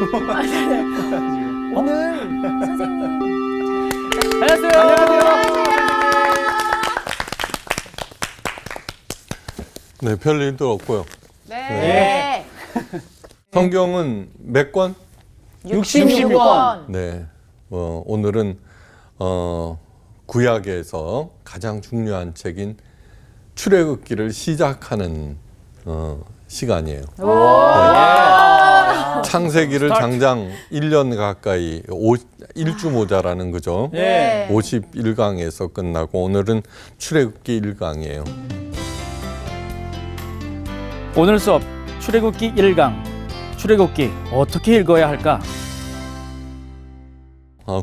오늘 선생님. 안녕하세요. 네, 별일도 없고요. 네. 성경은 몇 권? 66권. 네, 오늘은 구약에서 가장 중요한 책인 출애굽기를 시작하는 시간이에요. 네. 창세기를 장장 1년 가까이 1주 모자라는 거죠. 네. 51강에서 끝나고 오늘은 출애굽기 1강이에요. 오늘 수업 출애굽기 1강. 출애굽기 어떻게 읽어야 할까?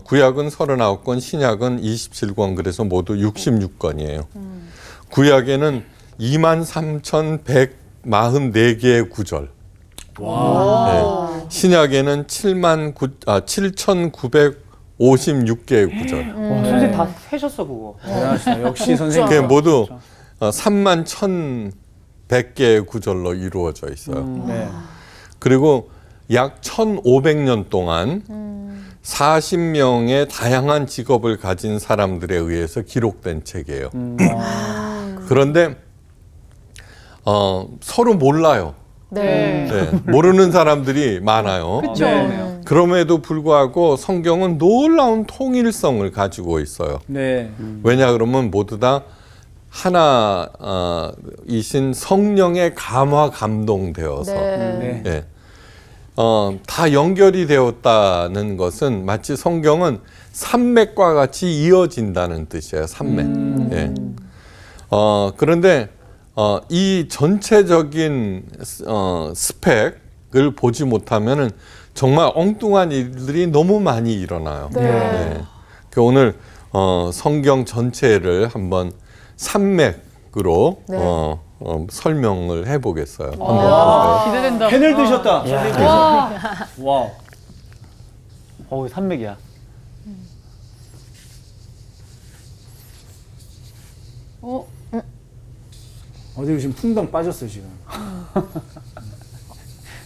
구약은 39권, 신약은 27권, 그래서 모두 66권이에요. 구약에는 23,144개의 구절. 네. 신약에는 7,956개의 구절. 선생님 다 세셨어 그거. 대단하시다. 역시 선생님. 그게 모두 31,100개의 구절로 이루어져 있어요. 네. 그리고 약 1,500년 동안 40명의 다양한 직업을 가진 사람들에 의해서 기록된 책이에요. 그런데 서로 몰라요. 네. 네, 모르는 사람들이 많아요. 그렇죠. 네. 그럼에도 불구하고 성경은 놀라운 통일성을 가지고 있어요. 네. 왜냐 그러면 모두 다 하나이신 성령의 감화 감동되어서 네. 네. 다 연결이 되었다는 것은 마치 성경은 산맥과 같이 이어진다는 뜻이에요. 산맥. 예. 그런데 이 전체적인 스펙을 보지 못하면은 정말 엉뚱한 일들이 너무 많이 일어나요. 네. 네. 그 오늘 성경 전체를 한번 산맥으로 네. 설명을 해보겠어요. 한번 와. 보세요. 기대된다. 펜을 드셨다. 와. 와우. 어우 산맥이야. 어디 지금 풍덩 빠졌어요 지금.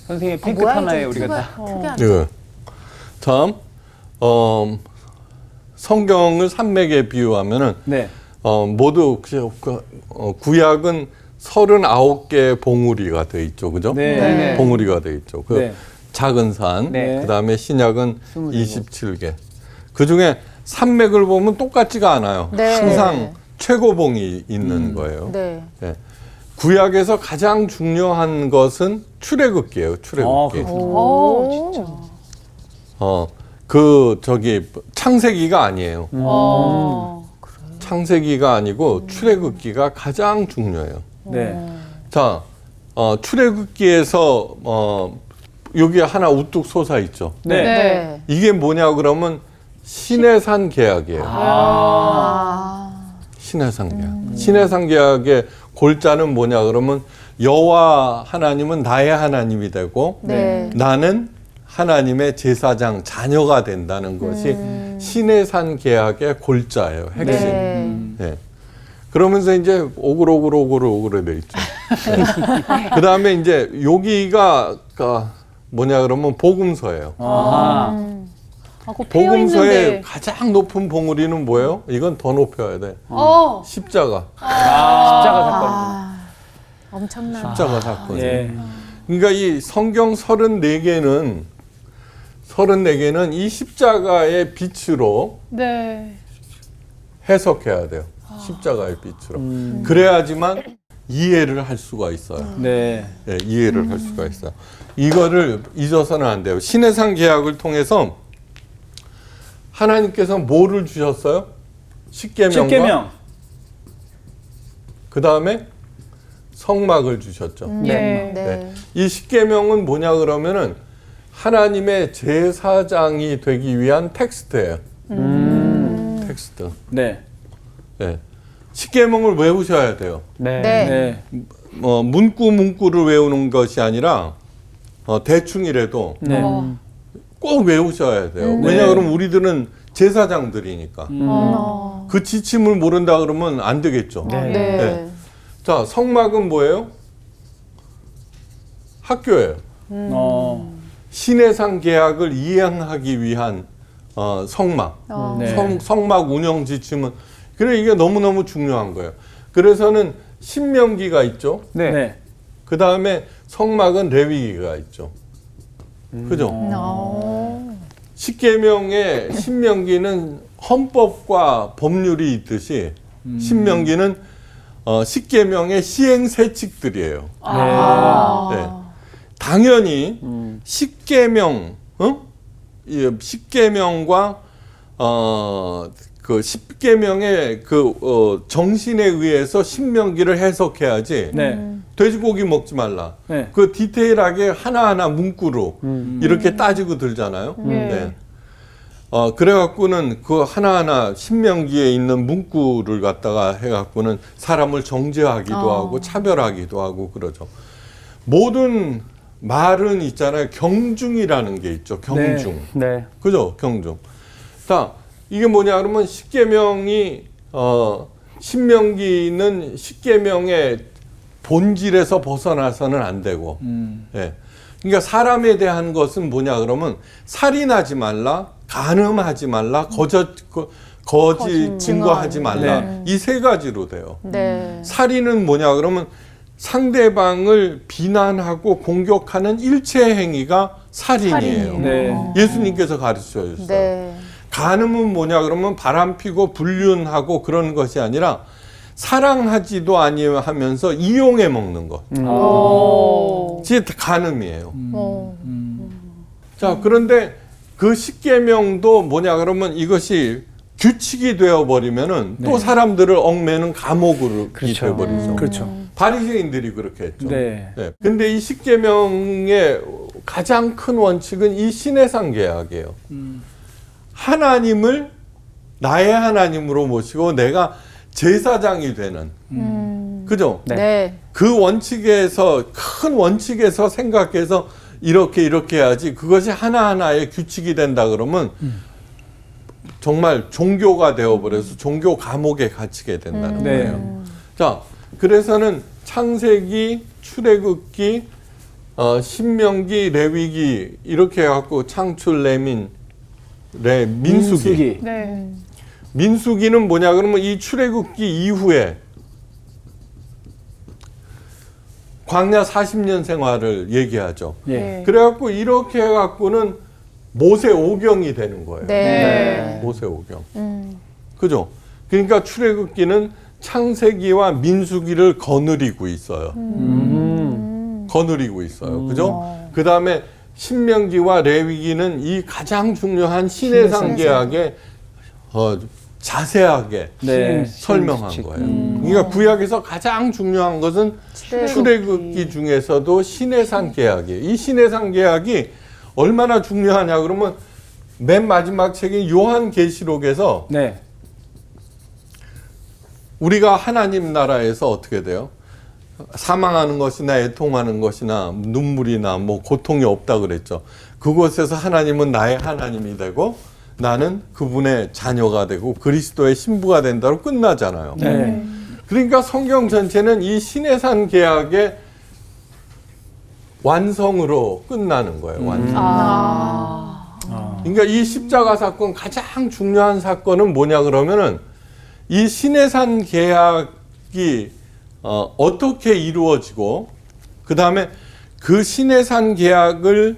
선생님 핑크 하나에 우리가 다. 특이하네. 예. 다음 성경을 산맥에 비유하면은 네. 모두 구약은 39개의 봉우리가 돼 있죠, 그죠? 네. 네. 봉우리가 돼 있죠. 그 네. 작은 산, 네. 그 다음에 신약은 27개. 27개. 그 중에 산맥을 보면 똑같지가 않아요. 네. 항상 최고봉이 있는 거예요. 네. 예. 구약에서 가장 중요한 것은 출애굽기예요. 출애굽기. 오, 진짜. 창세기가 아니에요. 그래. 창세기가 아니고 출애굽기가 가장 중요해요. 네. 자, 출애굽기에서 여기 하나 우뚝 솟아 있죠. 네. 네. 이게 뭐냐 그러면 시내산 계약이에요. 시내산 계약. 시내산 계약의 골자는 뭐냐 그러면 여호와 하나님은 나의 하나님이 되고 네. 나는 하나님의 제사장 자녀가 된다는 것이 시내산 계약의 골자예요. 핵심. 네. 네. 그러면서 이제 오글오글 돼 있죠. 네. 그 다음에 이제 여기가 뭐냐 그러면 복음서예요. 아하. 그 패여 복음서의 있는데. 가장 높은 봉우리는 뭐예요? 이건 더 높여야 돼. 십자가. 십자가 사건. 엄청나. 십자가 사건. 예. 그러니까 이 성경 34개는 이 십자가의 빛으로 네. 해석해야 돼요. 십자가의 빛으로. 그래야지만 이해를 할 수가 있어요. 네. 예, 이해를 할 수가 있어요. 이거를 잊어서는 안 돼요. 신해산 계약을 통해서 하나님께서 뭐를 주셨어요? 십계명과 십계명. 그 다음에 성막을 주셨죠. 네. 네. 이 십계명은 뭐냐 그러면은 하나님의 제사장이 되기 위한 텍스트예요. 텍스트. 네. 네. 십계명을 외우셔야 돼요. 네. 네. 네. 문구를 외우는 것이 아니라 대충이라도 네. 꼭 외우셔야 돼요. 네. 왜냐 그러면 우리들은 제사장들이니까. 그 지침을 모른다 그러면 안 되겠죠. 네. 네. 네. 자, 성막은 뭐예요? 학교예요. 신해상 계약을 이행하기 위한 성막, 네. 성막 운영 지침은 그래 이게 너무너무 중요한 거예요. 그래서는 신명기가 있죠. 네. 네. 그 다음에 성막은 레위기가 있죠. 그죠? 십계명의 신명기는 헌법과 법률이 있듯이 신명기는 십계명의 시행세칙들이에요. 네. 당연히 십계명, 이 십계명과 그 십계명의 그 정신에 의해서 신명기를 해석해야지. 네. 돼지고기 먹지 말라. 네. 그 디테일하게 하나하나 문구로 이렇게 따지고 들잖아요. 네. 그래갖고는 그 하나하나 신명기에 있는 문구를 갖다가 해갖고는 사람을 정죄하기도 하고 차별하기도 하고 그러죠. 모든 말은 있잖아요. 경중이라는 게 있죠. 경중. 네. 그죠? 경중. 자, 이게 뭐냐 그러면 십계명이 신명기는 십계명의 본질에서 벗어나서는 안 되고, 예. 그러니까 사람에 대한 것은 뭐냐 그러면 살인하지 말라, 간음하지 말라, 거짓 증거하지 말라. 네. 이 세 가지로 돼요. 네. 살인은 뭐냐 그러면 상대방을 비난하고 공격하는 일체 행위가 살인이에요. 네. 예수님께서 가르쳐 주셨어요. 네. 간음은 뭐냐 그러면 바람피고 불륜하고 그런 것이 아니라 사랑하지도 아니하면서 이용해 먹는 것. 그게 간음이에요. 자, 그런데 그 십계명도 뭐냐 그러면 이것이 규칙이 되어 버리면은 또 사람들을 얽매는 감옥으로 그렇죠. 돼 버리죠. 그렇죠. 바리새인들이 그렇게 했죠. 네. 네. 근데 이 십계명의 가장 큰 원칙은 이 신해상 계약이에요. 하나님을 나의 하나님으로 모시고 내가 제사장이 되는. 그죠? 네. 그 원칙에서 큰 원칙에서 생각해서 이렇게 해야지 그것이 하나하나의 규칙이 된다 그러면 정말 종교가 되어버려서 종교 감옥에 갇히게 된다는 네. 거예요. 자, 그래서는 창세기, 출애굽기, 신명기, 레위기 이렇게 해갖고 창출, 레민, 민수기. 네. 민수기는 뭐냐 그러면 이 출애굽기 이후에 광야 40년 생활을 얘기하죠. 예. 그래갖고 이렇게 해갖고는 모세 오경이 되는 거예요. 네. 모세 오경. 그죠? 그러니까 출애굽기는 창세기와 민수기를 거느리고 있어요. 거느리고 있어요. 그죠? 그 다음에 신명기와 레위기는 이 가장 중요한 신해상 계약에 자세하게 네. 설명한 시행 거예요. 그러니까 구약에서 가장 중요한 것은 출애굽기 중에서도 신해상 계약이에요. 이 신해상 계약이 얼마나 중요하냐 그러면 맨 마지막 책인 요한계시록에서 네. 우리가 하나님 나라에서 어떻게 돼요? 사망하는 것이나 애통하는 것이나 눈물이나 뭐 고통이 없다 그랬죠. 그곳에서 하나님은 나의 하나님이 되고 나는 그분의 자녀가 되고 그리스도의 신부가 된다로 끝나잖아요. 네. 그러니까 성경 전체는 이 신해산 계약의 완성으로 끝나는 거예요. 완성. 그러니까 이 십자가 사건 가장 중요한 사건은 뭐냐 그러면은 이 신해산 계약이 어떻게 이루어지고 그 다음에 그 신해산 계약을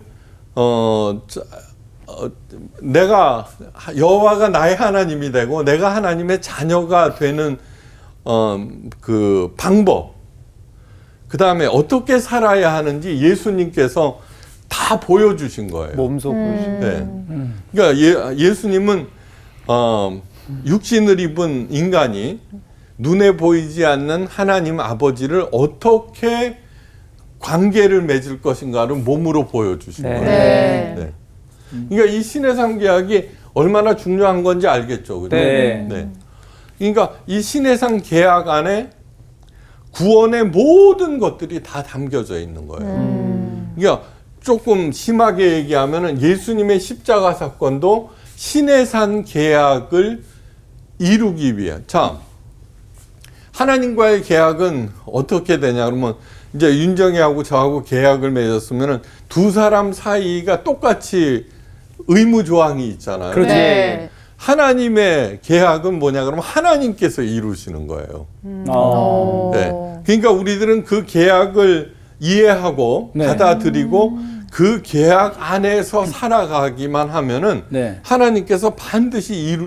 내가 여호와가 나의 하나님이 되고 내가 하나님의 자녀가 되는 그 방법, 그 다음에 어떻게 살아야 하는지 예수님께서 다 보여주신 거예요. 몸소 보여주신. 네. 그러니까 예수님은 육신을 입은 인간이 눈에 보이지 않는 하나님 아버지를 어떻게 관계를 맺을 것인가를 몸으로 보여주신 거예요. 네. 네. 그러니까 이 신해상 계약이 얼마나 중요한 건지 알겠죠. 그죠? 네. 네. 그러니까 이 신해상 계약 안에 구원의 모든 것들이 다 담겨져 있는 거예요. 그러니까 조금 심하게 얘기하면은 예수님의 십자가 사건도 신해산 계약을 이루기 위해. 자, 하나님과의 계약은 어떻게 되냐 그러면 이제 윤정이하고 저하고 계약을 맺었으면은 두 사람 사이가 똑같이 의무 조항이 있잖아요. 그렇지. 네. 하나님의 계약은 뭐냐 그러면 하나님께서 이루시는 거예요. 어. 네. 그러니까 우리들은 그 계약을 이해하고 네. 받아들이고 그 계약 안에서 살아가기만 하면은 네. 하나님께서 반드시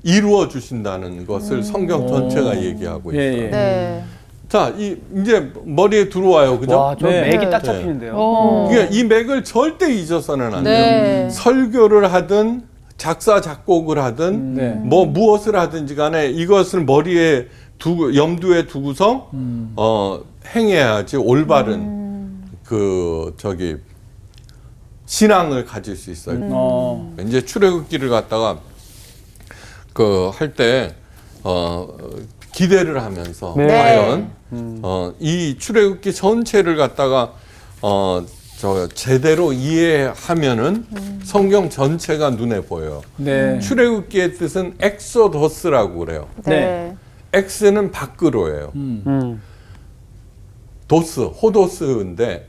이루어 주신다는 것을 성경 전체가 얘기하고 예, 있어요. 예. 네. 자, 이제 머리에 들어와요, 그죠? 와, 저 네. 맥이 딱 네. 잡히는데요. 그러니까 이 맥을 절대 잊어서는 안 돼요. 네. 설교를 하든 작사 작곡을 하든 네. 뭐 무엇을 하든지 간에 이것을 머리에 두고 염두에 두고서 행해야지 올바른 신앙을 가질 수 있어요. 이제 출애굽기를 갖다가 할 때 기대를 하면서 네. 과연 이 출애굽기 전체를 갖다가 제대로 이해하면은 성경 전체가 눈에 보여요. 네. 출애굽기의 뜻은 엑소더스라고 그래요. 네. 엑스는 밖으로예요. 도스, 호도스인데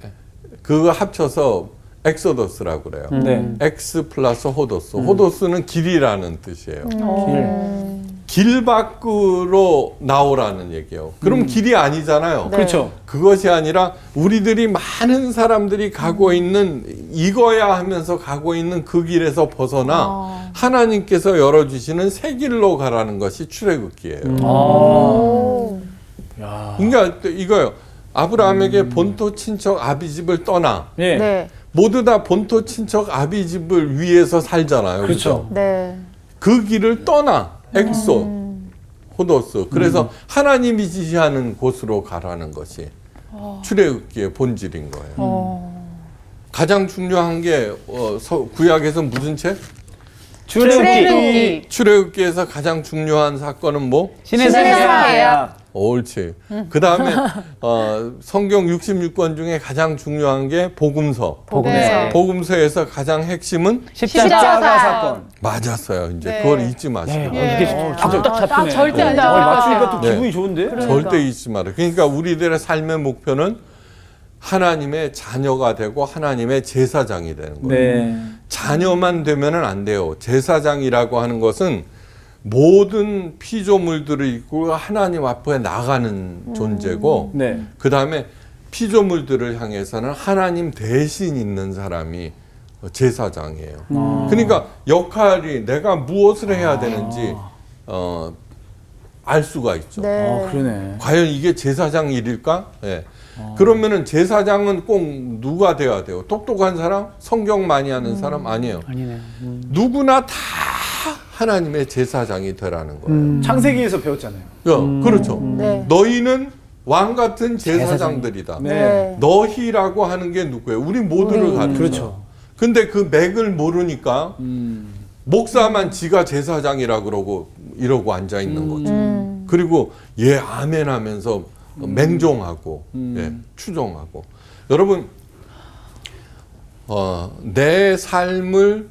그거 합쳐서 엑소더스라고 그래요. 네. 엑스 플러스 호도스. 호도스는 길이라는 뜻이에요. 길. 길 밖으로 나오라는 얘기예요. 그럼 길이 아니잖아요. 네. 그렇죠. 그것이 아니라 우리들이 많은 사람들이 가고 있는 이거야 하면서 가고 있는 그 길에서 벗어나 하나님께서 열어주시는 새 길로 가라는 것이 출애굽기예요. 오. 야. 그러니까 또 이거요. 아브라함에게 본토 친척 아비집을 떠나. 예. 네. 모두 다 본토 친척 아비집을 위해서 살잖아요. 그렇죠. 네. 그 길을 떠나. 엑소, 호도스. 그래서 하나님이 지시하는 곳으로 가라는 것이 출애굽기의 본질인 거예요. 가장 중요한 게 구약에서 무슨 책? 출애굽기. 출애굽기에서 가장 중요한 사건은 뭐? 신의 신의 계약. 옳지. 그 다음에 성경 66권 중에 가장 중요한 게 복음서. 네. 복음서에서 가장 핵심은 십자가 사건. 맞았어요. 이제 네. 그걸 잊지 마시고. 이게 진짜 딱 잡히네. 절대 안 네. 잡힐 것 맞추니까 또 같아요. 기분이 좋은데? 그러니까. 절대 잊지 마라. 그러니까 우리들의 삶의 목표는 하나님의 자녀가 되고 하나님의 제사장이 되는 거예요. 네. 자녀만 되면은 안 돼요. 제사장이라고 하는 것은 모든 피조물들을 입고 하나님 앞에 나가는 존재고, 네. 그 다음에 피조물들을 향해서는 하나님 대신 있는 사람이 제사장이에요. 그러니까 역할이 내가 무엇을 해야 되는지 알 수가 있죠. 네. 그러네. 과연 이게 제사장 일일까? 예. 그러면은 제사장은 꼭 누가 돼야 돼요? 똑똑한 사람? 성경 많이 하는 사람? 아니에요. 아니네. 누구나 다 하나님의 제사장이 되라는 거예요. 창세기에서 배웠잖아요. 그렇죠. 네. 너희는 왕 같은 제사장들이다. 네. 네. 너희라고 하는 게 누구예요? 우리 모두를 가르쳐요. 그렇죠. 근데 그 맥을 모르니까 목사만 지가 제사장이라 그러고 이러고 앉아 있는 거죠. 그리고 예 아멘 하면서 맹종하고 예, 추종하고. 여러분 내 삶을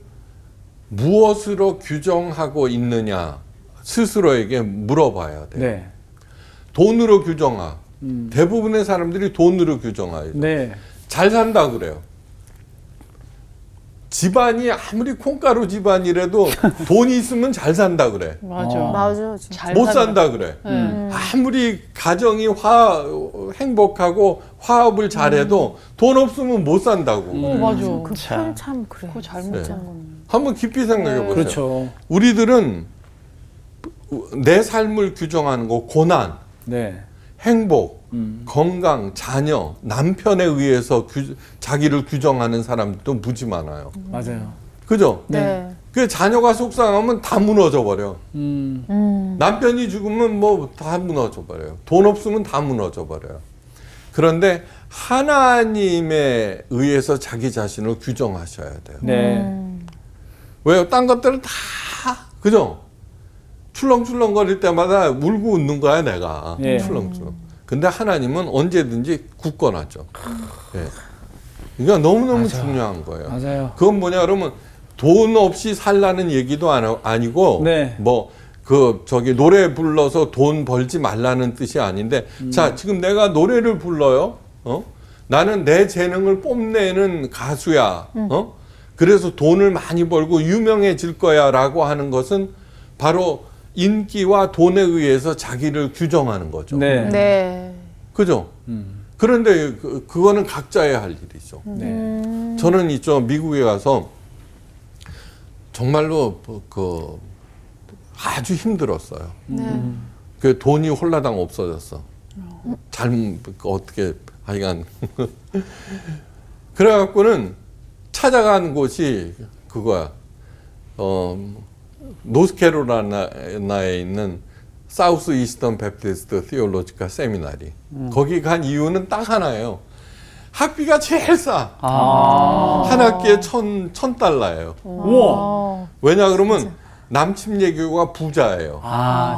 무엇으로 규정하고 있느냐 스스로에게 물어봐야 돼요. 네. 돈으로 규정하. 대부분의 사람들이 돈으로 규정해요. 네. 잘 산다 그래요. 집안이 아무리 콩가루 집안이라도 돈이 있으면 잘 산다 그래. 맞아. 맞아. 진짜. 못 산다 그래. 아무리 가정이 행복하고 화합을 잘해도 돈 없으면 못 산다고. 맞아. 그 표현 참 그래. 그거 잘못 네. 짠 거네. 한번 깊이 생각해 보세요. 그렇죠. 우리들은 내 삶을 규정하는 거 고난, 네. 행복, 건강, 자녀, 남편에 의해서 자기를 규정하는 사람들도 무지 많아요. 맞아요. 그죠? 네. 그 자녀가 속상하면 다 무너져 버려. 남편이 죽으면 뭐 다 무너져 버려요. 돈 없으면 다 무너져 버려요. 그런데 하나님에 의해서 자기 자신을 규정하셔야 돼요. 네. 왜요? 딴 것들은 다 그죠? 출렁출렁거릴 때마다 울고 웃는 거야 내가. 예. 출렁출렁. 근데 하나님은 언제든지 굳건하죠. 예. 이거 너무너무 맞아. 중요한 거예요. 맞아요. 그건 뭐냐 그러면 돈 없이 살라는 얘기도 아니고 네. 뭐 노래 불러서 돈 벌지 말라는 뜻이 아닌데 자 지금 내가 노래를 불러요. 나는 내 재능을 뽐내는 가수야. 그래서 돈을 많이 벌고 유명해질 거야라고 하는 것은 바로 인기와 돈에 의해서 자기를 규정하는 거죠. 네. 네. 그죠? 그런데 그거는 각자의 할 일이죠. 네. 저는 있죠, 미국에 가서 정말로 아주 힘들었어요. 그 돈이 홀라당 없어졌어. 어떻게 하여간 그래갖고는 찾아간 곳이 그거야. 노스캐롤라이나에 있는 사우스 이스턴 베프티스트 티올로지카 세미나리. 거기 간 이유는 딱 하나예요. 학비가 제일 싸. 한 학기에 $1,000예요. 우와. 왜냐 그러면 남침예교가 부자예요.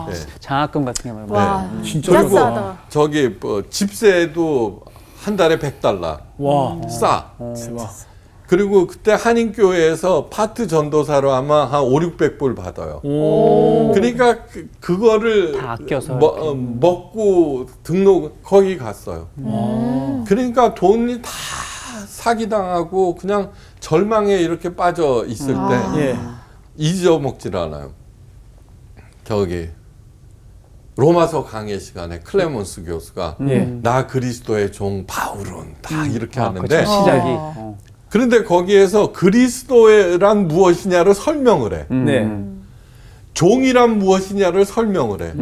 네. 장학금 같은 게 말고. 와, 진짜 진짜 그리고 싸다. 저기 집세도 한 달에 $100. 와. 싸. 대박. 그리고 그때 한인교회에서 파트 전도사로 아마 한 500~600불 받아요. 오. 그러니까 그거를 다 아껴서 먹고 등록 거기 갔어요. 그러니까 돈이 다 사기당하고 그냥 절망에 이렇게 빠져 있을 때 예. 잊어먹질 않아요. 저기 로마서 강의 시간에 클레몬스 교수가 예. 나 그리스도의 종 바울은 다 이렇게 하는데 그쵸, 시작이. 그런데 거기에서 그리스도란 무엇이냐를 설명을 해. 네. 종이란 무엇이냐를 설명을 해.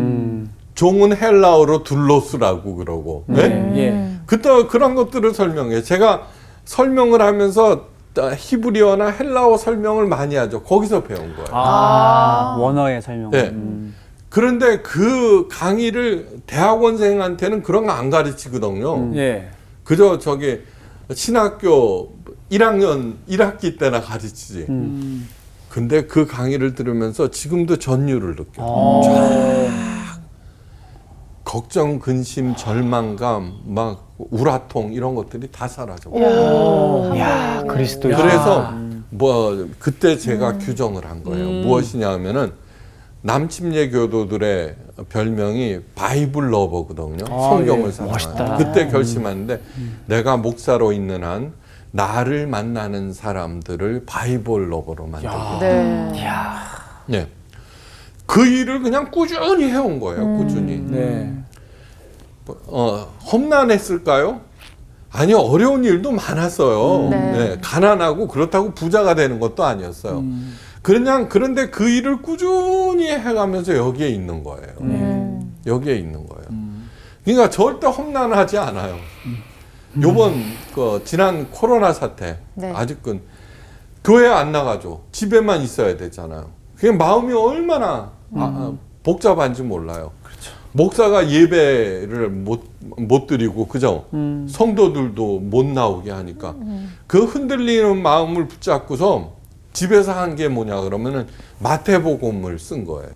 종은 헬라어로 둘로스라고 그러고. 네? 예. 그때 그런 것들을 설명해. 제가 설명을 하면서 히브리어나 헬라어 설명을 많이 하죠. 거기서 배운 거예요. 원어의 설명. 네. 그런데 그 강의를 대학원생한테는 그런 거 안 가르치거든요. 예. 그저 저기 신학교 1학년 1학기 때나 가르치지. 근데 그 강의를 들으면서 지금도 전율을 느껴요. 쫙 걱정, 근심, 절망감, 막 우라통 이런 것들이 다 사라져. 야, 그리스도. 그래서 뭐 그때 제가 규정을 한 거예요. 무엇이냐 하면은 남침예 교도들의 별명이 바이블 러버거든요. 성경을 예. 사랑하는. 멋있다. 그때 결심했는데 내가 목사로 있는 한 나를 만나는 사람들을 바이블 러버로 만들고. 네. 네. 그 일을 그냥 꾸준히 해온 거예요. 꾸준히. 네. 험난했을까요? 아니요, 어려운 일도 많았어요. 네. 네, 가난하고 그렇다고 부자가 되는 것도 아니었어요. 그런데 그 일을 꾸준히 해가면서 여기에 있는 거예요. 여기에 있는 거예요. 그러니까 절대 험난하지 않아요. 요번 지난 코로나 사태 네. 아직은 교회 안 나가죠. 집에만 있어야 되잖아요. 그게 마음이 얼마나 복잡한지 몰라요. 목사가 예배를 못 드리고 그죠? 성도들도 못 나오게 하니까 그 흔들리는 마음을 붙잡고서 집에서 한 게 뭐냐 그러면은 마태복음을 쓴 거예요.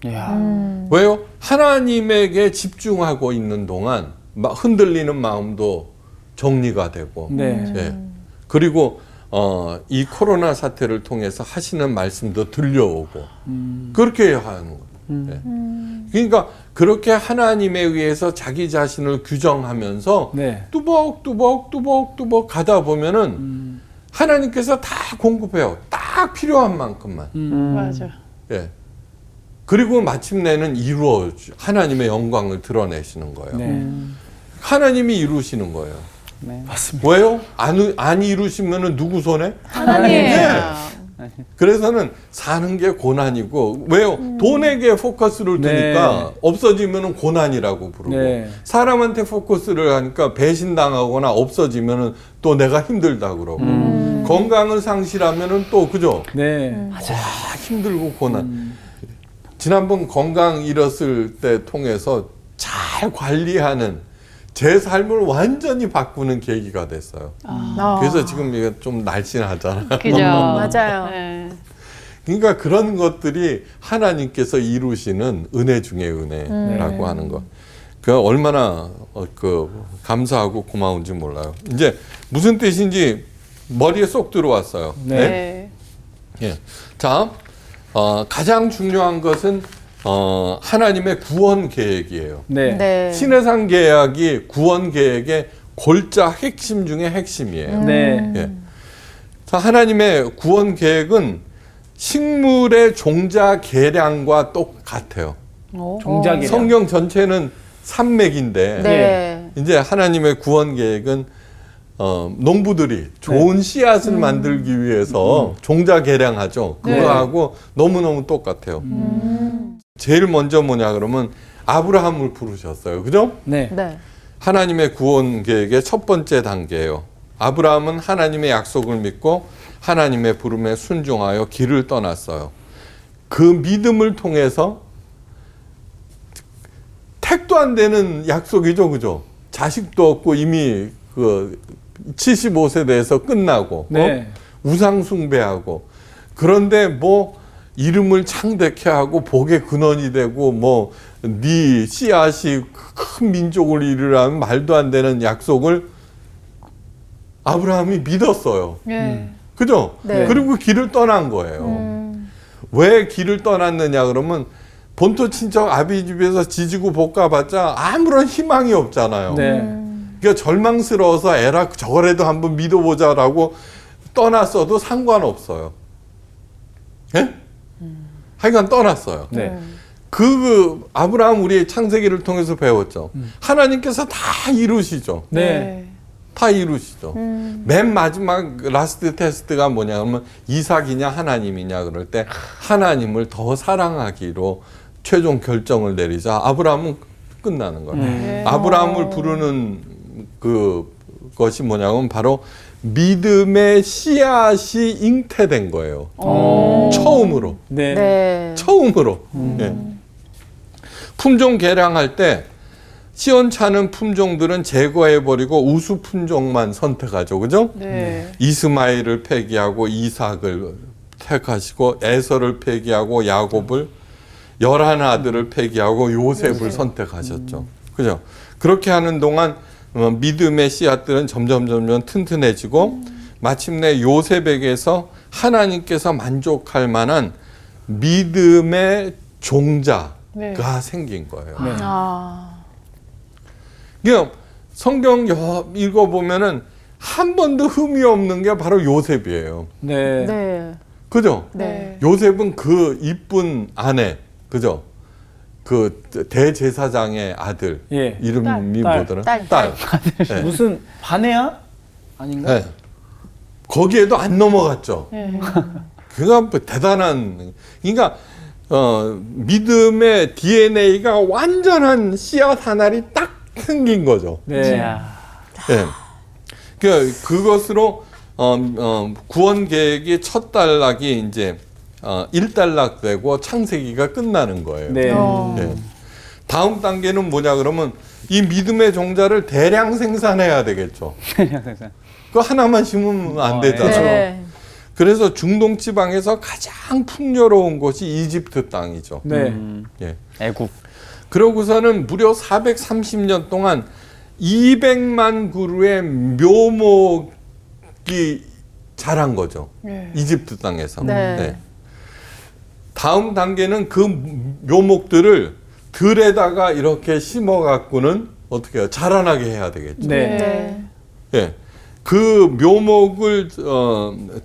왜요? 하나님에게 집중하고 있는 동안 흔들리는 마음도 정리가 되고 네. 예. 그리고 이 코로나 사태를 통해서 하시는 말씀도 들려오고 그렇게 하는 거예요. 예. 그러니까 그렇게 하나님에 의해서 자기 자신을 규정하면서 네. 뚜벅 가다 보면은 하나님께서 다 공급해요. 딱 필요한 만큼만. 맞아. 예. 그리고 마침내는 하나님의 영광을 드러내시는 거예요. 네. 하나님이 이루시는 거예요. 네. 맞습니다. 왜요? 안 이루시면은 누구 손에? 하나님. 그래서는 사는 게 고난이고 왜요? 돈에게 포커스를 두니까 네. 없어지면은 고난이라고 부르고 네. 사람한테 포커스를 하니까 배신당하거나 없어지면은 또 내가 힘들다 그러고 건강을 상실하면은 또 그죠? 네. 힘들고 고난. 지난번 건강 잃었을 때 통해서 잘 관리하는 제 삶을 완전히 바꾸는 계기가 됐어요. 그래서 지금 이게 좀 날씬하잖아요. 그죠. 맞아요. 네. 그러니까 그런 것들이 하나님께서 이루시는 은혜 중의 은혜라고 하는 것. 그 얼마나 감사하고 고마운지 몰라요. 이제 무슨 뜻인지 머리에 쏙 들어왔어요. 네. 예. 자, 가장 중요한 것은 하나님의 구원 계획이에요. 네. 네. 신해상 계약이 구원 계획의 골자 핵심 중에 핵심이에요. 네. 예. 자, 하나님의 구원 계획은 식물의 종자 계량과 똑같아요. 종자계량. 성경 전체는 산맥인데 네. 이제 하나님의 구원 계획은 농부들이 좋은 씨앗을 만들기 위해서 종자 계량하죠. 그거하고 너무너무 똑같아요. 제일 먼저 뭐냐 그러면 아브라함을 부르셨어요. 그죠? 네. 네. 하나님의 구원 계획의 첫 번째 단계예요. 아브라함은 하나님의 약속을 믿고 하나님의 부름에 순종하여 길을 떠났어요. 그 믿음을 통해서 택도 안 되는 약속이죠, 그죠? 자식도 없고 이미 그 75세 돼서 끝나고 네. 우상 숭배하고 그런데 뭐 이름을 창대케 하고 복의 근원이 되고 뭐 네 씨앗이 큰 민족을 이루라는 말도 안 되는 약속을 아브라함이 믿었어요. 네. 그죠? 네. 그리고 길을 떠난 거예요. 왜 길을 떠났느냐 그러면 본토 친척 아비 집에서 지지고 볶아봤자 아무런 희망이 없잖아요. 네. 그러니까 절망스러워서 에라 저거라도 한번 믿어보자라고 떠났어도 상관없어요. 예? 하여간 떠났어요. 네. 그 아브라함 우리 창세기를 통해서 배웠죠. 하나님께서 다 이루시죠. 네. 다 이루시죠. 맨 마지막 라스트 테스트가 뭐냐 그러면 이삭이냐 하나님이냐 그럴 때 하나님을 더 사랑하기로 최종 결정을 내리자 아브라함은 끝나는 거예요. 아브라함을 부르는 그것이 뭐냐면 바로 믿음의 씨앗이 잉태된 거예요. 처음으로. 네. 네. 처음으로. 예. 품종 개량할 때 시원찮은 품종들은 제거해버리고 우수 품종만 선택하죠. 그죠? 네. 이스마엘을 폐기하고 이삭을 택하시고 에서를 폐기하고 야곱을 11아들을 폐기하고 요셉을 선택하셨죠. 그죠? 그렇게 하는 동안 믿음의 씨앗들은 점점 튼튼해지고 마침내 요셉에게서 하나님께서 만족할 만한 믿음의 종자가 네. 생긴 거예요. 네. 아. 그러니까 성경 읽어보면은 한 번도 흠이 없는 게 바로 요셉이에요. 네. 네. 그죠? 네. 요셉은 그 이쁜 아내, 그죠? 그 대제사장의 아들, 예. 이름이 딸. 뭐더라? 딸. 네. 무슨 바네야? 아닌가? 네. 거기에도 안 넘어갔죠. 네. 그가 뭐 대단한, 그러니까 믿음의 DNA가 완전한 씨앗 하나를 딱 생긴 거죠. 네. 야. 예. 그것으로 구원 계획이 첫 단락이 이제 1단락 되고 창세기가 끝나는 거예요. 네. 예. 다음 단계는 뭐냐 그러면 이 믿음의 종자를 대량 생산해야 되겠죠. 그거 하나만 심으면 안 되잖아요. 네. 그래서 중동 지방에서 가장 풍요로운 곳이 이집트 땅이죠. 네. 예. 애국. 그러고서는 무려 430년 동안 200만 그루의 묘목이 자란 거죠. 네. 이집트 땅에서. 네. 다음 단계는 그 묘목들을 들에다가 이렇게 심어 갖고는 어떻게 해요? 자라나게 해야 되겠죠. 네. 네. 예. 그 묘목을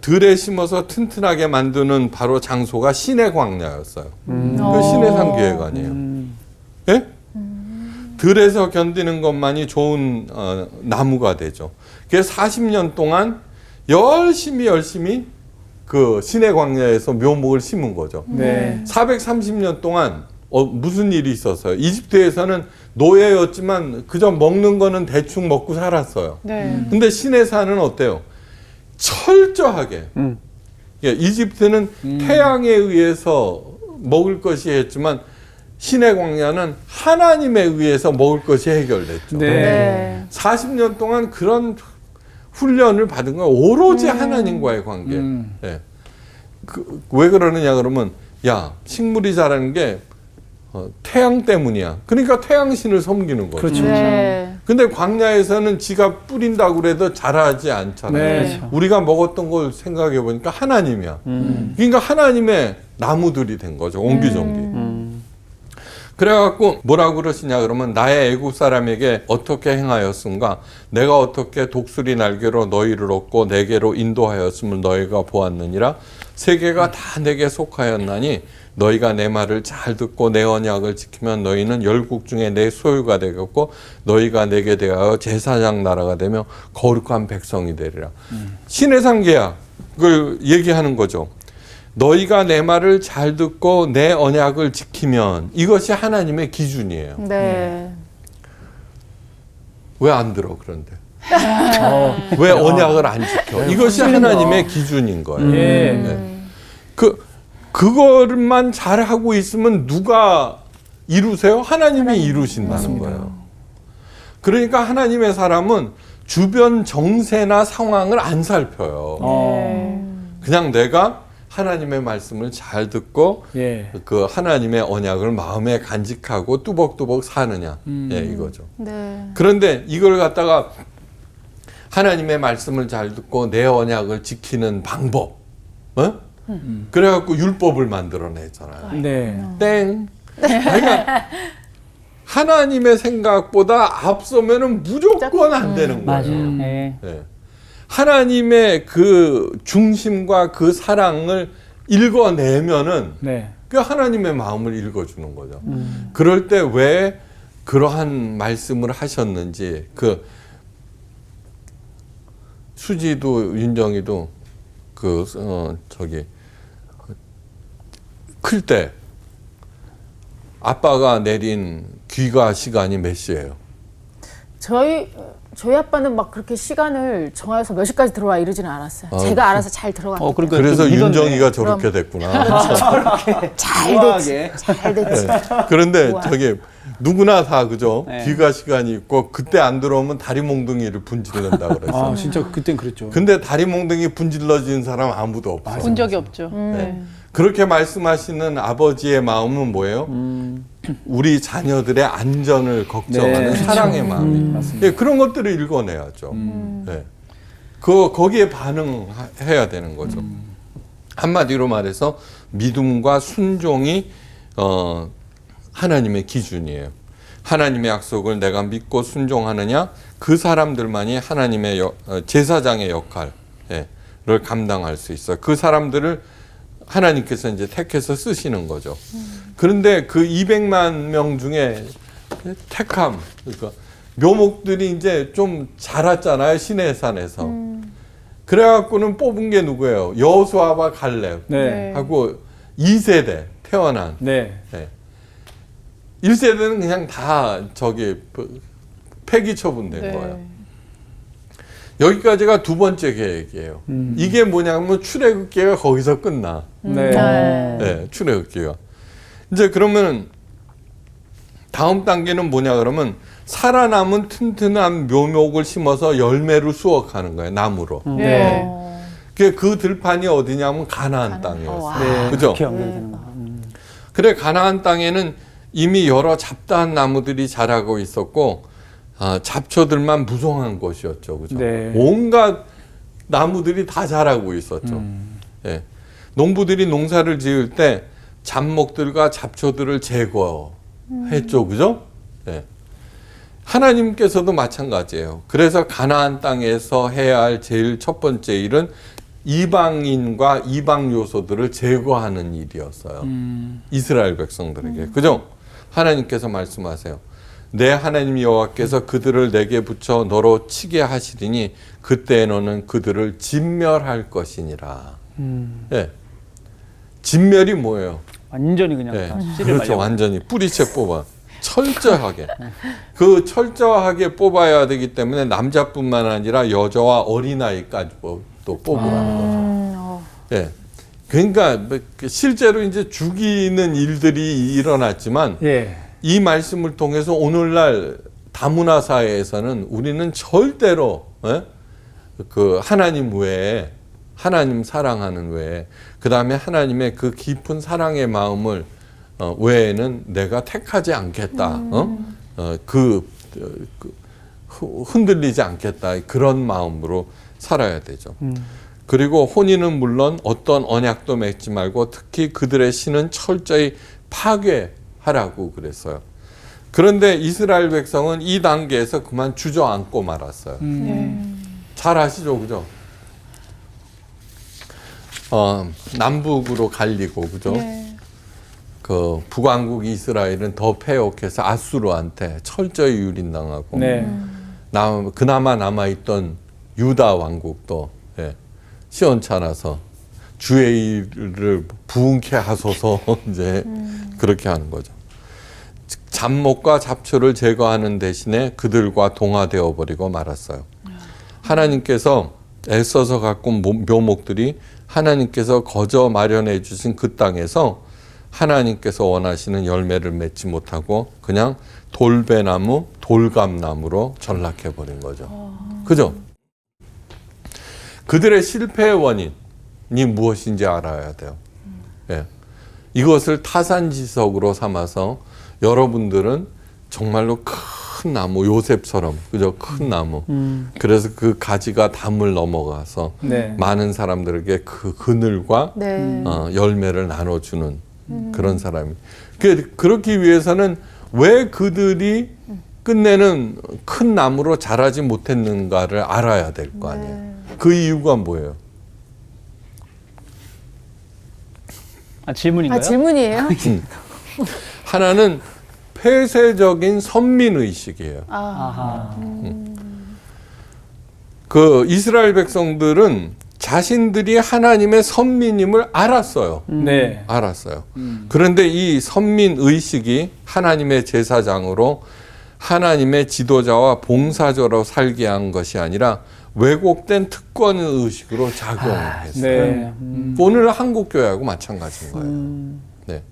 들에 심어서 튼튼하게 만드는 바로 장소가 신의 광야였어요. 그 신의 산기획안이에요. 예? 들에서 견디는 것만이 좋은 나무가 되죠. 그래서 40년 동안 열심히 그 신의 광야에서 묘목을 심은 거죠. 네. 430년 동안 무슨 일이 있었어요? 이집트에서는 노예였지만 그저 먹는 거는 대충 먹고 살았어요. 네. 근데 신의 산은 어때요? 철저하게. 예, 이집트는 태양에 의해서 먹을 것이 했지만 신의 광야는 하나님에 의해서 먹을 것이 해결됐죠. 네. 네. 40년 동안 그런 훈련을 받은 건 오로지 하나님과의 관계. 예. 왜 그러느냐 그러면 야 식물이 자라는 게 태양 때문이야. 그러니까 태양신을 섬기는 거죠. 그렇죠. 네. 근데 광야에서는 지가 뿌린다고 그래도 자라지 않잖아요. 네. 우리가 먹었던 걸 생각해 보니까 하나님이야. 그러니까 하나님의 나무들이 된 거죠. 옹기종기. 그래갖고 뭐라고 그러시냐 그러면 나의 애국 사람에게 어떻게 행하였은가 내가 어떻게 독수리 날개로 너희를 얻고 내게로 인도하였음을 너희가 보았느니라 세계가 다 내게 속하였나니 너희가 내 말을 잘 듣고 내 언약을 지키면 너희는 열국 중에 내 소유가 되겠고 너희가 내게 대하여 제사장 나라가 되며 거룩한 백성이 되리라. 신해상 계약을 얘기하는 거죠. 너희가 내 말을 잘 듣고 내 언약을 지키면 이것이 하나님의 기준이에요. 네. 왜 안 들어 그런데? 왜 언약을 안 지켜? 이것이 하나님의 기준인 거예요. 예. 네. 그거만 잘하고 있으면 누가 이루세요? 하나님이 이루신다는 거예요. 그러니까 하나님의 사람은 주변 정세나 상황을 안 살펴요. 그냥 내가 하나님의 말씀을 잘 듣고 예. 그 하나님의 언약을 마음에 간직하고 뚜벅뚜벅 사느냐 예, 이거죠. 네. 그런데 이걸 갖다가 하나님의 말씀을 잘 듣고 내 언약을 지키는 방법 그래갖고 율법을 만들어내잖아요. 네. 땡. 그러니까 하나님의 생각보다 앞서면은 무조건 안 되는 거예요. 맞아요. 네. 네. 하나님의 그 중심과 그 사랑을 읽어내면은 네. 그 하나님의 마음을 읽어주는 거죠. 그럴 때 왜 그러한 말씀을 하셨는지 그 수지도 윤정이도 클 때 아빠가 내린 귀가 시간이 몇 시예요? 저희 아빠는 막 그렇게 시간을 정해서 몇 시까지 들어와 이러지는 않았어요. 제가 알아서 잘 들어갑니다. 그러니까 그래서 좀 믿었네. 윤정이가 저렇게 됐구나. 잘 됐지. 잘 됐지. 그런데 우와. 누구나 다 그죠? 네. 귀가 시간이 있고 그때 안 들어오면 다리 몽둥이를 분질른다 그랬어요. 아, 진짜 그땐 그랬죠. 근데 다리 몽둥이 분질러진 사람 아무도 없어요. 본 적이 없죠. 네. 그렇게 말씀하시는 아버지의 마음은 뭐예요? 우리 자녀들의 안전을 걱정하는 네. 사랑의 마음이. 예, 그런 것들을 읽어내야죠. 네. 거기에 반응해야 되는 거죠. 한마디로 말해서 믿음과 순종이 하나님의 기준이에요. 하나님의 약속을 내가 믿고 순종하느냐, 그 사람들만이 하나님의 제사장의 역할을 감당할 수 있어요. 그 사람들을 하나님께서 이제 택해서 쓰시는 거죠. 그런데 그 200만 명 중에 택함, 그러니까 묘목들이 이제 좀 자랐잖아요, 시내산에서. 그래갖고는 뽑은 게 누구예요? 여호수아와 갈렙 네. 하고 2세대 태어난. 네. 네. 1세대는 그냥 다 폐기 처분된 네. 거예요. 여기까지가 두 번째 계획이에요. 이게 뭐냐면 출애굽기가 거기서 끝나. 네. 네, 출애굽기가. 이제 그러면 다음 단계는 뭐냐 그러면 살아남은 튼튼한 묘목을 심어서 열매를 수확하는 거예요. 나무로. 네. 그 들판이 어디냐면 가나안 땅이었어요. 네. 그죠? 그렇게 연결되는 거. 그래 가나안 땅에는 이미 여러 잡다한 나무들이 자라고 있었고 잡초들만 무성한 것이었죠. 그죠? 네. 온갖 나무들이 다 자라고 있었죠. 예. 농부들이 농사를 지을 때 잡목들과 잡초들을 제거했죠. 그죠? 예. 하나님께서도 마찬가지예요. 그래서 가나안 땅에서 해야 할 제일 첫 번째 일은 이방인과 이방 요소들을 제거하는 일이었어요. 이스라엘 백성들에게. 그죠? 하나님께서 말씀하세요. 내 하나님 여호와께서 그들을 내게 붙여 너로 치게 하시리니 그때 너는 그들을 진멸할 것이니라. 예. 진멸이 뭐예요? 완전히 그냥 예. 다 씨를 그렇죠. 말려. 완전히 뿌리채 뽑아. 철저하게. 그 철저하게 뽑아야 되기 때문에 남자뿐만 아니라 여자와 어린아이까지 또 뽑으라는 거죠. 예. 그러니까 실제로 이제 죽이는 일들이 일어났지만 예. 이 말씀을 통해서 오늘날 다문화 사회에서는 우리는 절대로 그 하나님 외에 하나님 사랑하는 외에 그 다음에 하나님의 그 깊은 사랑의 마음을 외에는 내가 택하지 않겠다. 흔들리지 않겠다. 그런 마음으로 살아야 되죠. 그리고 혼인은 물론 어떤 언약도 맺지 말고 특히 그들의 신은 철저히 파괴할 하라고 그랬어요. 그런데 이스라엘 백성은 이 단계에서 그만 주저앉고 말았어요. 잘 아시죠, 그죠? 남북으로 갈리고, 그죠? 그 북왕국 이스라엘은 더 패역해서 아수르한테 철저히 유린당하고, 네. 그나마 남아있던 유다 왕국도 시원찮아서 주의 일을 부흥케 하소서 이제 그렇게 하는 거죠. 잡목과 잡초를 제거하는 대신에 그들과 동화되어 버리고 말았어요. 하나님께서 애써서 가꾼 묘목들이 하나님께서 거저 마련해 주신 그 땅에서 하나님께서 원하시는 열매를 맺지 못하고 그냥 돌배나무, 돌감나무로 전락해 버린 거죠. 그죠? 그들의 실패의 원인이 무엇인지 알아야 돼요. 예. 이것을 타산지석으로 삼아서 여러분들은 정말로 큰 나무, 요셉처럼, 그죠? 큰 나무. 그래서 그 가지가 담을 넘어가서 네. 많은 사람들에게 그 그늘과 네. 열매를 나눠주는 그런 사람이. 그렇기 위해서는 왜 그들이 끝내는 큰 나무로 자라지 못했는가를 알아야 될 거 아니에요. 그 이유가 뭐예요? 아, 질문인가요? 아, 질문이에요? 하나는 폐쇄적인 선민의식이에요. 아하. 그 이스라엘 백성들은 자신들이 하나님의 선민임을 알았어요. 네. 알았어요. 그런데 이 선민의식이 하나님의 제사장으로 하나님의 지도자와 봉사자로 살게 한 것이 아니라 왜곡된 특권의식으로 작용했어요. 네. 오늘 한국교회하고 마찬가지인 거예요. 네.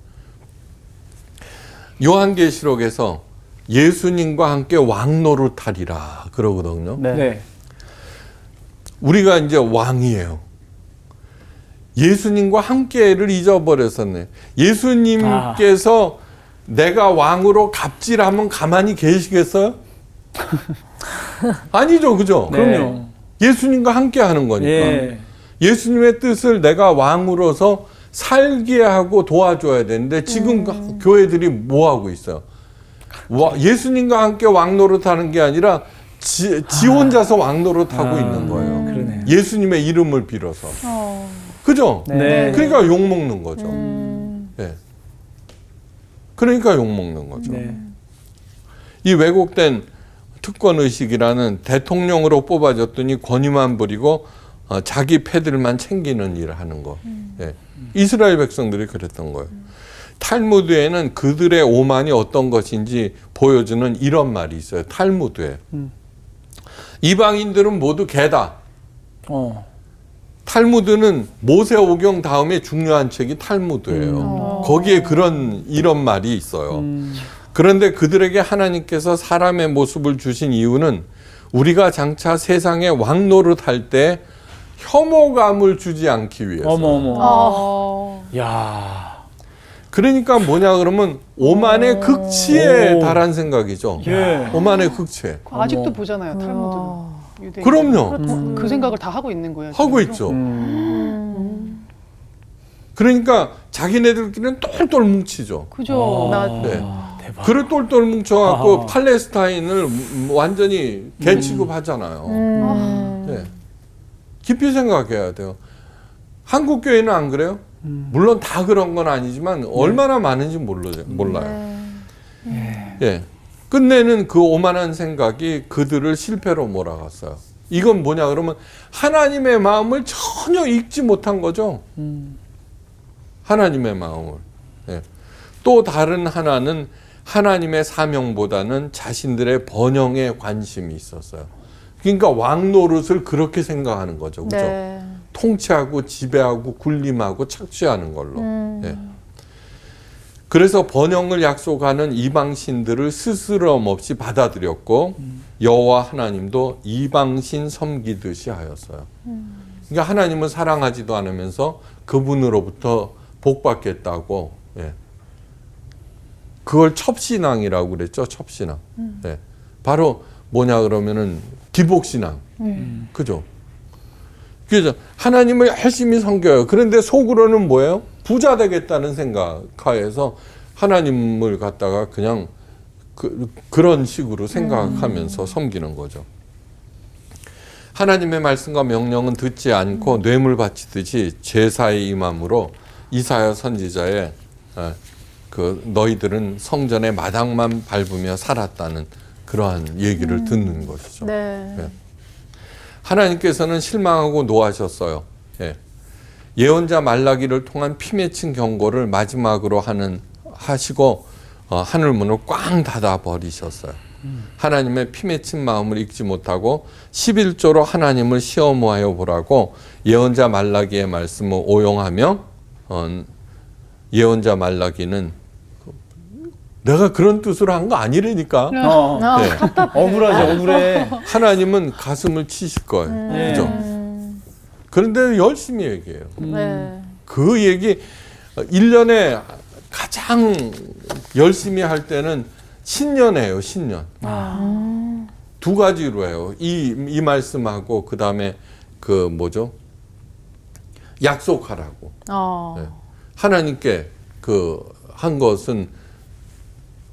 요한계시록에서 예수님과 함께 왕노릇하리라 그러거든요. 네. 우리가 이제 왕이에요. 예수님과 함께를 잊어버렸었네. 예수님께서 내가 왕으로 갑질하면 가만히 계시겠어요? 아니죠, 그죠? 네. 그럼요. 예수님과 함께 하는 거니까. 예. 예수님의 뜻을 내가 왕으로서 살게 하고 도와줘야 되는데 지금 교회들이 뭐 하고 있어요? 예수님과 함께 왕노릇하는 게 아니라 지 혼자서 왕노릇하고 있는 거예요. 그러네요. 예수님의 이름을 빌어서. 그죠? 네. 그러니까 욕먹는 거죠. 네. 그러니까 욕먹는 거죠. 네. 이 왜곡된 특권의식이라는 대통령으로 뽑아줬더니 권위만 부리고 자기 패들만 챙기는 일을 하는 거. 예. 이스라엘 백성들이 그랬던 거예요. 탈무드에는 그들의 오만이 어떤 것인지 보여주는 이런 말이 있어요. 탈무드에. 이방인들은 모두 개다. 탈무드는 모세오경 다음에 중요한 책이 탈무드예요. 거기에 이런 말이 있어요. 그런데 그들에게 하나님께서 사람의 모습을 주신 이유는 우리가 장차 세상에 왕노릇할 때 혐오감을 주지 않기 위해서. 어머. 야. 그러니까 뭐냐 그러면 오만의 극치에 오. 달한 생각이죠. 예. 오만의 극치에. 아직도 보잖아요, 탈무드. 유대인. 그럼요. 그 생각을 다 하고 있는 거예요. 하고 지금도. 있죠. 그러니까 자기네들끼리는 똘똘 뭉치죠. 그죠. 네. 대박. 그를 똘똘 뭉쳐갖고 아하. 팔레스타인을 완전히 개취급하잖아요. 네. 깊이 생각해야 돼요. 한국 교회는 안 그래요? 물론 다 그런 건 아니지만 얼마나 많은지 몰라요. 예. 끝내는 그 오만한 생각이 그들을 실패로 몰아갔어요. 이건 뭐냐 그러면 하나님의 마음을 전혀 읽지 못한 거죠. 하나님의 마음을. 예. 또 다른 하나는 하나님의 사명보다는 자신들의 번영에 관심이 있었어요. 그러니까 왕노릇을 그렇게 생각하는 거죠. 그죠? 네. 통치하고 지배하고 군림하고 착취하는 걸로. 예. 그래서 번영을 약속하는 이방신들을 스스럼 없이 받아들였고 여호와 하나님도 이방신 섬기듯이 하였어요. 그러니까 하나님은 사랑하지도 않으면서 그분으로부터 복받겠다고. 예. 그걸 첩신앙이라고 그랬죠. 첩신앙. 예. 바로 뭐냐 그러면은 기복신앙. 그죠? 그래서 하나님을 열심히 섬겨요. 그런데 속으로는 뭐예요? 부자 되겠다는 생각하에서 하나님을 갖다가 그냥 그런 식으로 생각하면서 섬기는 거죠. 하나님의 말씀과 명령은 듣지 않고 뇌물 바치듯이 제사에 임함으로 이사야 선지자의 너희들은 성전의 마당만 밟으며 살았다는 그러한 얘기를 듣는 것이죠. 네. 예. 하나님께서는 실망하고 노하셨어요. 예. 예언자 말라기를 통한 피 맺힌 경고를 마지막으로 하시고 하늘문을 꽝 닫아 버리셨어요. 하나님의 피 맺힌 마음을 잊지 못하고 11조로 하나님을 시험하여 보라고 예언자 말라기의 말씀을 오용하며 예언자 말라기는 내가 그런 뜻으로 한 거 아니라니까. 네. 억울하죠, 억울해. 하나님은 가슴을 치실 거예요. 그죠? 그런데 열심히 얘기해요. 네. 그 얘기 1년에 가장 열심히 할 때는 신년이에요. 신년. 두 가지로 해요. 이 말씀하고 그다음에 그 뭐죠? 약속하라고. 네. 하나님께 한 것은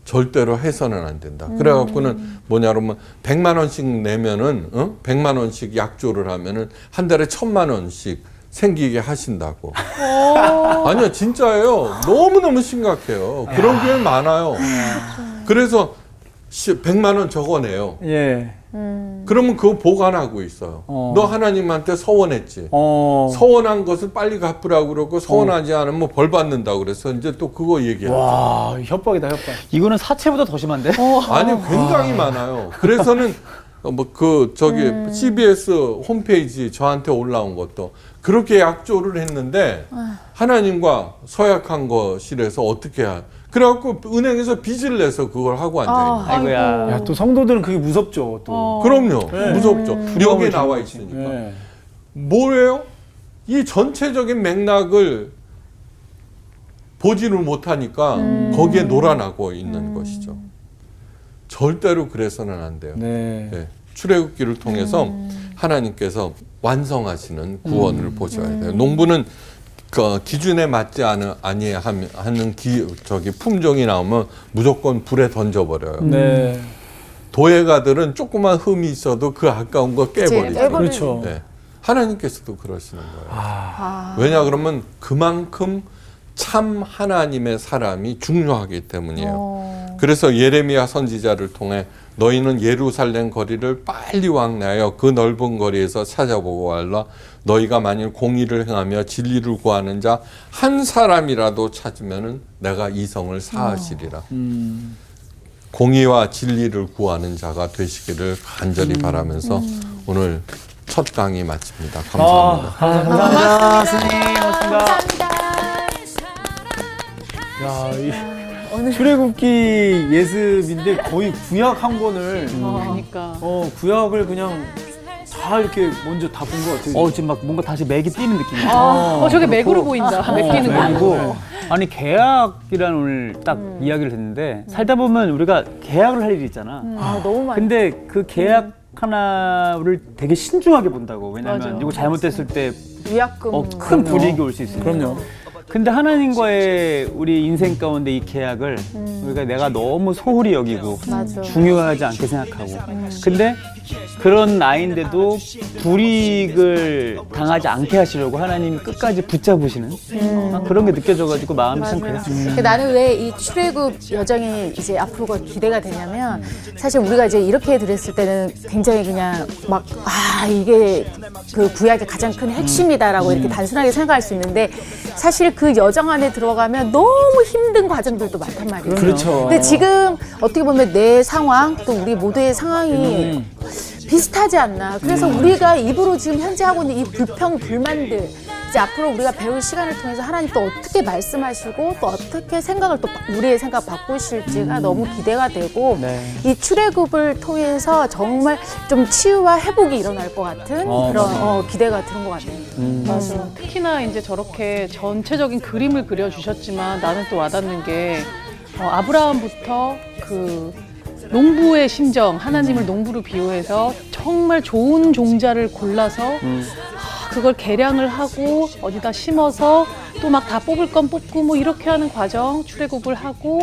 절대로 해서는 안 된다. 그래갖고는 뭐냐 그러면 100만 원씩 내면은 100만 원씩 약조를 하면은 한 달에 1000만 원씩 생기게 하신다고. 아니요, 진짜예요. 너무너무 심각해요. 그런 게 많아요. 그래서 100만 원 적어내요. 예. 그러면 그거 보관하고 있어요. 너 하나님한테 서원했지. 서원한 것을 빨리 갚으라고 그러고 서원하지 않으면 벌 받는다고 그래서 이제 또 그거 얘기하죠. 와, 협박이다, 협박. 이거는 사채보다 더 심한데? 아니, 굉장히 많아요. 그래서는 CBS 홈페이지 저한테 올라온 것도 그렇게 약조를 했는데 하나님과 서약한 것이라서 어떻게 그래갖고 은행에서 빚을 내서 그걸 하고 앉아있는 거예요. 아이고야. 야, 또 성도들은 그게 무섭죠, 또. 그럼요. 네. 무섭죠. 여기에 나와 있으니까. 네. 뭐예요? 이 전체적인 맥락을 보지를 못하니까 거기에 놀아나고 있는 것이죠. 절대로 그래서는 안 돼요. 네. 네. 출애굽기를 통해서 하나님께서 완성하시는 구원을 보셔야 돼요. 농부는 그 기준에 맞지 하는 품종이 나오면 무조건 불에 던져버려요. 네. 도예가들은 조그만 흠이 있어도 그 아까운 거 깨버리죠. 그렇죠. 네. 하나님께서도 그러시는 거예요. 왜냐 그러면 그만큼 참 하나님의 사람이 중요하기 때문이에요. 그래서 예레미야 선지자를 통해 너희는 예루살렘 거리를 빨리 왕래하여 그 넓은 거리에서 찾아보고 말라. 너희가 만일 공의를 행하며 진리를 구하는 자 한 사람이라도 찾으면은 내가 이 성을 사하시리라. 공의와 진리를 구하는 자가 되시기를 간절히 바라면서 오늘 첫 강의 마칩니다. 감사합니다. 감사합니다. 스님, 고맙습니다. 야, 이 출애굽기 예습인데 거의 구약 한 권을 그러니까. 구약을 그냥 다 이렇게 먼저 다 본 것 같아요. 지금 막 뭔가 다시 맥이 뛰는 느낌이야. 저게 맥으로 보인다. 맥 뛰는 거. 그리고 아니 계약이라는 오늘 딱 이야기를 듣는데 살다 보면 우리가 계약을 할 일이 있잖아. 너무 많이. 근데 그 계약 하나를 되게 신중하게 본다고. 왜냐면 맞아. 이거 잘못됐을 때 위약금. 큰 불이익이 올 수 있으니까. 그럼요. 근데 하나님과의 우리 인생 가운데 이 계약을 우리가 내가 너무 소홀히 여기고 맞아. 중요하지 않게 생각하고 근데 그런 나이인데도 불이익을 당하지 않게 하시려고 하나님이 끝까지 붙잡으시는 그런 게 느껴져가지고 마음이 참 그래요. 나는 왜 이 출애굽 여정이 이제 앞으로가 기대가 되냐면 사실 우리가 이제 이렇게 들었을 때는 굉장히 그냥 막 이게 그 구약의 가장 큰 핵심이다라고 이렇게 단순하게 생각할 수 있는데 사실 그 여정 안에 들어가면 너무 힘든 과정들도 많단 말이에요. 그렇죠. 근데 지금 어떻게 보면 내 상황 또 우리 모두의 상황이 비슷하지 않나. 그래서 우리가 입으로 지금 현재 하고 있는 이 불평, 불만들 이제 앞으로 우리가 배울 시간을 통해서 하나님 또 어떻게 말씀하시고 또 어떻게 생각을 또 우리의 생각 바꾸실지가 너무 기대가 되고 이 출애굽을 통해서 정말 좀 치유와 회복이 일어날 것 같은 그런 기대가 드는 것 같아요. 맞아. 특히나 이제 저렇게 전체적인 그림을 그려주셨지만 나는 또 와닿는 게 아브라함부터 그 농부의 심정, 하나님을 농부로 비유해서 정말 좋은 종자를 골라서 그걸 개량을 하고 어디다 심어서 또 막 다 뽑을 건 뽑고 뭐 이렇게 하는 과정 출애굽을 하고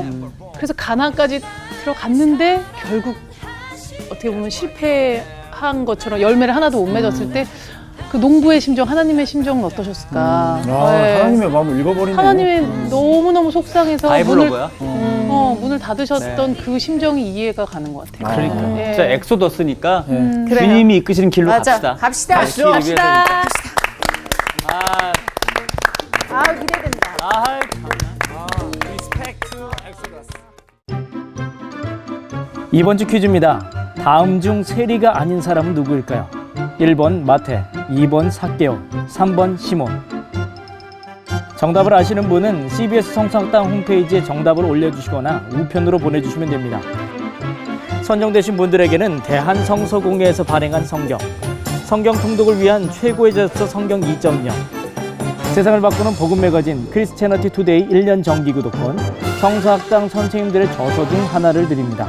그래서 가나안까지 들어갔는데 결국 어떻게 보면 실패한 것처럼 열매를 하나도 못 맺었을 때 그 농부의 심정, 하나님의 심정은 어떠셨을까? 네. 하나님의 마음을 읽어버리네. 하나님의 너무너무 속상해서 바이블 오버야? 문을 닫으셨던 그 심정이 이해가 가는 것 같아요. 그러니까 네. 진짜 엑소더스니까 그래요. 주님이 이끄시는 길로 맞아. 갑시다. 갑시다. 갑시다. 아, 아, 기대된다. 아, 이번 주 퀴즈입니다. 다음 중 세리가 아닌 사람은 누구일까요? 1번 마태, 2번 삭개오, 3번 시몬. 정답을 아시는 분은 CBS 성서학당 홈페이지에 정답을 올려주시거나 우편으로 보내주시면 됩니다. 선정되신 분들에게는 대한성서공회에서 발행한 성경 통독을 위한 최고의 저서 성경 2.0, 세상을 바꾸는 복음 매거진 크리스채너티 투데이 1년 정기 구독권, 성서학당 선생님들의 저서 중 하나를 드립니다.